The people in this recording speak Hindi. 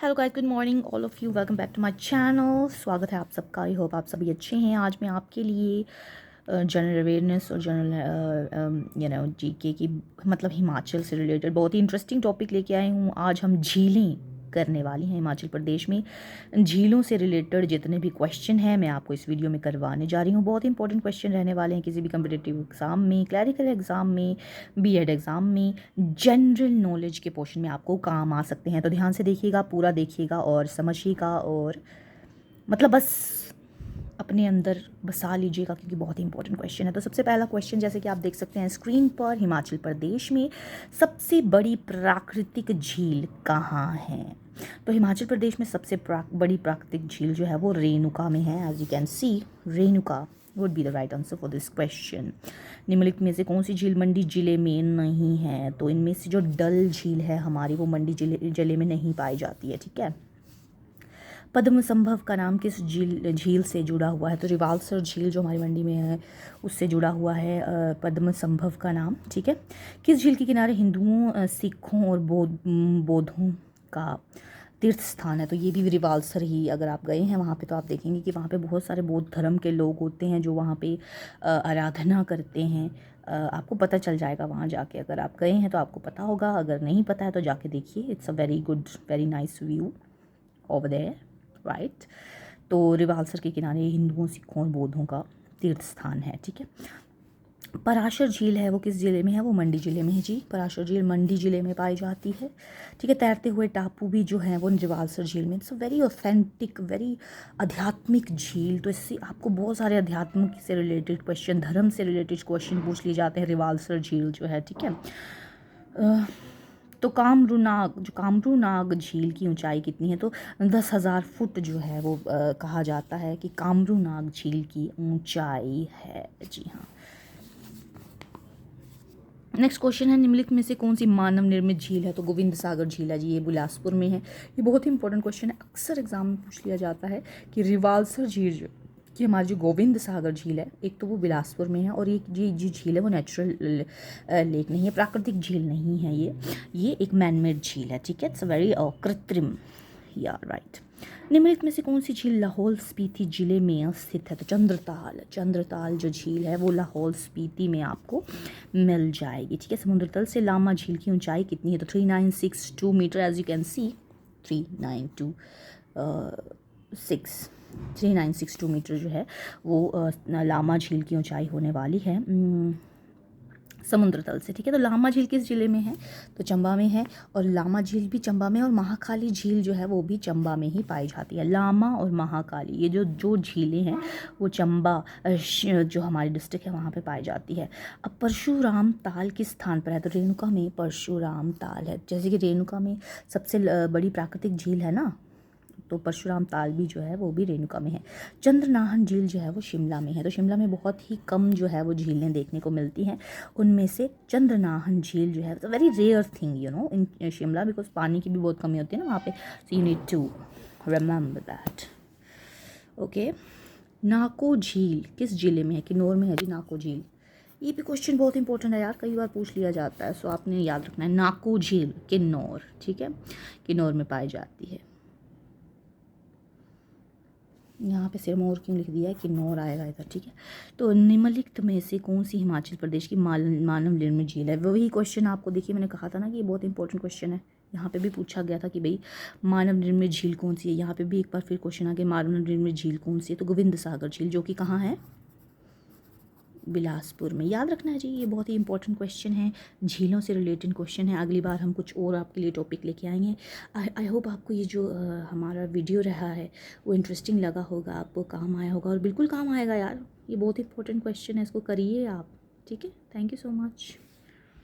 Hello guys, good morning all of you. Welcome back to my channel. स्वागत है आप सबका। आई होप आप सभी अच्छे हैं। आज मैं आपके लिए जनरल अवेयरनेस और जनरल जीके की मतलब हिमाचल से रिलेटेड बहुत ही इंटरेस्टिंग टॉपिक लेके आई हूँ। आज हम झीलें करने वाली हैं हिमाचल प्रदेश में। झीलों से रिलेटेड जितने भी क्वेश्चन हैं मैं आपको इस वीडियो में करवाने जा रही हूँ। बहुत ही इंपॉर्टेंट क्वेश्चन रहने वाले हैं किसी भी कम्पिटिटिव एग्ज़ाम में, क्लैरिकल एग्ज़ाम में, बीएड एग्ज़ाम में, जनरल नॉलेज के पोर्शन में आपको काम आ सकते हैं। तो ध्यान से देखिएगा, पूरा देखिएगा और समझिएगा और मतलब बस अपने अंदर बसा लीजिएगा क्योंकि बहुत ही इंपॉर्टेंट क्वेश्चन है। तो सबसे पहला क्वेश्चन जैसे कि आप देख सकते हैं स्क्रीन पर, हिमाचल प्रदेश में सबसे बड़ी प्राकृतिक झील कहाँ है? तो हिमाचल प्रदेश में सबसे बड़ी प्राकृतिक झील जो है वो रेणुका में है। As you can see, Renuka would be the right answer for this question. निम्नलिखित में से कौन सी झील मंडी जिले में नहीं है? तो इनमें से जो डल झील है हमारी वो मंडी जिले में नहीं पाई जाती है। ठीक है। पद्म संभव का नाम किस झील से जुड़ा हुआ है? तो रिवाल्सर झील जो हमारी मंडी में है उससे जुड़ा हुआ है पद्म संभव का नाम। ठीक है। किस झील के किनारे हिंदुओं, सिखों और बौद्धों का तीर्थ स्थान है? तो ये भी रिवाल्सर ही। अगर आप गए हैं वहाँ पे तो आप देखेंगे कि वहाँ पे बहुत सारे बौद्ध धर्म के लोग होते हैं जो वहाँ पे आराधना करते हैं। आपको पता चल जाएगा वहाँ जाके। अगर आप गए हैं तो आपको पता होगा, अगर नहीं पता है तो जाके देखिए। It's a very good, very nice view over there, right. तो रिवाल्सर के किनारे हिंदुओं, सिखों और बौद्धों का तीर्थ स्थान है। ठीक है। पराशर झील है वो किस ज़िले में है? वो मंडी ज़िले में है जी। पराशर झील मंडी ज़िले में पाई जाती है। ठीक है। तैरते हुए टापू भी जो है वो रिवाल्सर झील में। इट्स वेरी ऑथेंटिक, वेरी आध्यात्मिक झील। तो इससे आपको बहुत सारे अध्यात्म से रिलेटेड क्वेश्चन, धर्म से रिलेटेड क्वेश्चन पूछ लिए जाते हैं रिवाल्सर झील जो है। ठीक है। तो कामरूनाग झील की ऊंचाई कितनी है? तो 10,000 फुट जो है वो कहा जाता है कि कामरूनाग झील की ऊंचाई है। जी हाँ। नेक्स्ट क्वेश्चन है निम्नलिखित में से कौन सी मानव निर्मित झील है? तो गोविंद सागर झील है जी। ये बिलासपुर में है। ये बहुत ही इंपॉर्टेंट क्वेश्चन है, अक्सर एग्जाम में पूछ लिया जाता है कि रिवाल्सर झील कि हमारी जो गोविंद सागर झील है एक तो वो बिलासपुर में है और ये जो झील है वो नेचुरल लेक नहीं है, प्राकृतिक झील नहीं है। ये एक मैनमेड झील है। ठीक है। इट्स वेरी कृत्रिम, या राइट। निम्नलिखित में से कौन सी झील लाहौल स्पीति जिले में स्थित है? तो चंद्रताल जो झील है वो लाहौल स्पीति में आपको मिल जाएगी। ठीक है। समुद्र तल से लामा झील की ऊंचाई कितनी है? तो 3962 metre. As you can see 3962 metre जो है वो लामा झील की ऊंचाई होने वाली है समुद्र तल से। ठीक है। तो लामा झील किस जिले में है? तो चंबा में है। और लामा झील भी चंबा में, और महाकाली झील जो है वो भी चंबा में ही पाई जाती है। लामा और महाकाली ये जो झीलें हैं वो चंबा जो हमारी डिस्ट्रिक्ट है वहाँ पे पाई जाती है। अब परशुराम ताल किस स्थान पर है? तो रेणुका में परशुराम ताल है। जैसे कि रेणुका में सबसे बड़ी प्राकृतिक झील है ना, तो परशुराम ताल भी जो है वो भी रेणुका में है। चंद्रनाहन झील जो है वो शिमला में है। तो शिमला में बहुत ही कम जो है वो झीलें देखने को मिलती हैं, उनमें से चंद्रनाहन झील जो है तो very rare thing in Shimla, because पानी की भी बहुत कमी होती है ना वहाँ पे। So you need to remember that. Okay. Nako झील किस जिले में है? किन्नौर में है जी नाको झील। ये भी क्वेश्चन बहुत इंपॉर्टेंट है यार, कई बार पूछ लिया जाता है। सो आपने याद रखना है, नाको झील किन्नौर। ठीक है। किन्नौर में पाई जाती है। यहाँ पे सिरमौर क्यों लिख दिया है, किन्नौर आएगा इधर। ठीक है। तो निम्नलिखित में से कौन सी हिमाचल प्रदेश की मानव निर्मित झील है? वही क्वेश्चन आपको देखिए, मैंने कहा था ना कि ये बहुत इंपॉर्टेंट क्वेश्चन है। यहाँ पे भी पूछा गया था कि भाई मानव निर्मित झील कौन सी है। यहाँ पे भी एक बार फिर क्वेश्चन आ गया मानव निर्मित झील कौन सी है? तो गोविंद सागर झील, जो कि कहाँ है? बिलासपुर में। याद रखना है जी, ये बहुत ही इंपॉर्टेंट क्वेश्चन है, झीलों से रिलेटेड क्वेश्चन है। अगली बार हम कुछ और आपके लिए टॉपिक लेके आएंगे। आई होप आपको ये जो हमारा वीडियो रहा है वो इंटरेस्टिंग लगा होगा, आपको काम आया होगा, और बिल्कुल काम आएगा यार। ये बहुत इंपॉर्टेंट क्वेश्चन है, इसको करिए आप। ठीक है। Thank you so much.